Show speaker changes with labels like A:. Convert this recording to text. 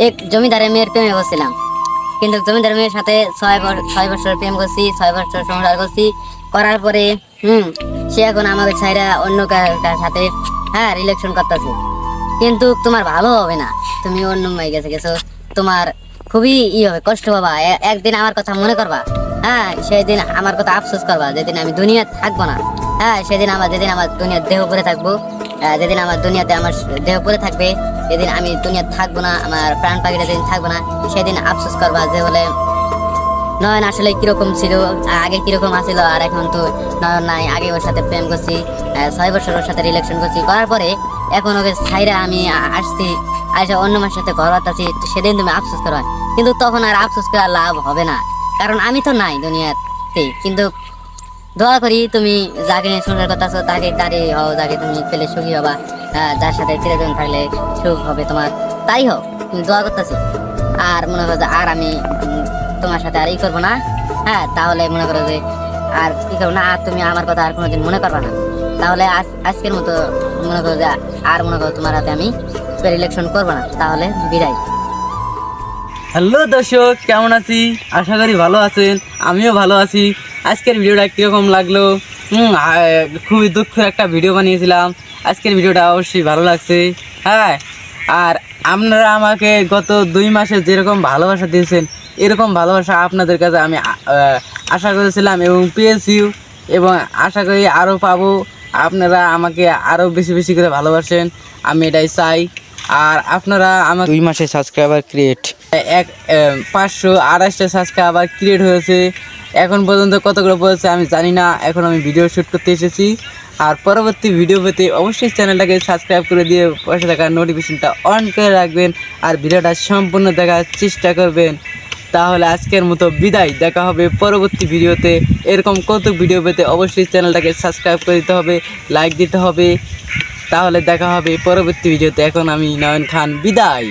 A: এক জমিদারের মেয়ের প্রেমে বসছিলাম, কিন্তু জমিদারের মেয়ের সাথে 6 বছর প্রেম করছি, 6 বছর সংসার করছি। করার পরে সে এখন আমাকে ছাইরা অন্য কার সাথে রিলেশন করতেছে। কিন্তু তোমার ভালো হবে না, তুমি অন্য মেয়ে গেছো, তোমার খুবই হবে, কষ্ট পাবা। একদিন আমার কথা মনে করবা, সেদিন আমার কথা আফসোস করবা, যেদিন আমি দুনিয়া থাকবো না। যেদিন আমার দুনিয়ার দেহ পড়ে থাকবো, যেদিন আমার দুনিয়াতে আমার দেহ পড়ে থাকবে, যেদিন আমি দুনিয়া থাকবো না, আমার প্রাণ পাখিটা যেদিন থাকবো না, সেদিন আফসোস করবা যে বলে নয়ন আসলে কিরকম ছিল, আগে কিরকম আছিল আর এখন তো নয়ন নাই। আগে ওর সাথে প্রেম করছি, 6 বছর ওর সাথে রিলেশন করছি, করার পরে এখন ওকে ছাইরা আমি আসছি, অন্য মাসের সাথে ঘর বাতাছি, সেদিন তুমি আফসোস করো। কিন্তু তখন আর আফসোস করার লাভ হবে না, কারণ আমি তো নাই দুনিয়াতে। কিন্তু দোয়া করি তুমি যাকে নিয়ে সংসার করতেছো তারই হও, যাকে তুমি পেলে সুখী হবা, যার সাথে চিরদিন থাকলে সুখ হবে তোমার, তাই হোক। তুমি দোয়া করতেছি। আর মনে করো যে আর আমি তোমার সাথে আর করবো না। তাহলে মনে করো যে আর করবো না, আর তুমি আমার কথা আর কোনোদিন মনে করবা না। তাহলে আজকের মতো মনে করো যে আর মনে করো তোমার হাতে আমি রিলেশন করবো না। তাহলে বিদায়।
B: হ্যালো দর্শক, কেমন আছি? আশা করি ভালো আছেন, আমিও ভালো আছি। আজকের ভিডিওটা কীরকম লাগলো? খুবই দুঃখের একটা ভিডিও বানিয়েছিলাম। আজকের ভিডিওটা অবশ্যই ভালো লাগছে। আর আপনারা আমাকে গত 2 মাসে যেরকম ভালোবাসা দিয়েছেন, এরকম ভালোবাসা আপনাদের কাছে আমি আশা করেছিলাম এবং পেয়েছিও, এবং আশা করি আরও পাবো। আপনারা আমাকে আরও বেশি বেশি করে ভালোবাসেন, আমি এটাই চাই। আর আপনারা আমার 2 মাসে সাবস্ক্রাইবার ক্রিয়েট 528টা সাবস্ক্রাইবার ক্রিয়েট হয়েছে। এখন পর্যন্ত কতগুলো পড়েছে আমি জানি না, এখন আমি ভিডিও শ্যুট করতে এসেছি। আর পরবর্তী ভিডিও পেতে অবশ্যই চ্যানেলটাকে সাবস্ক্রাইব করে দিয়ে পাশে থাকা নোটিফিকেশনটা অন করে রাখবেন, আর ভিডিওটা সম্পূর্ণ দেখার চেষ্টা করবেন। তাহলে আজকের মতো বিদায়, দেখা হবে পরবর্তী ভিডিওতে। এরকম কত ভিডিও পেতে অবশ্যই চ্যানেলটাকে সাবস্ক্রাইব করে দিতে হবে, লাইক দিতে হবে। তাহলে দেখা হবে পরবর্তী ভিডিওতে। এখন আমি নয়ন খান, বিদায়।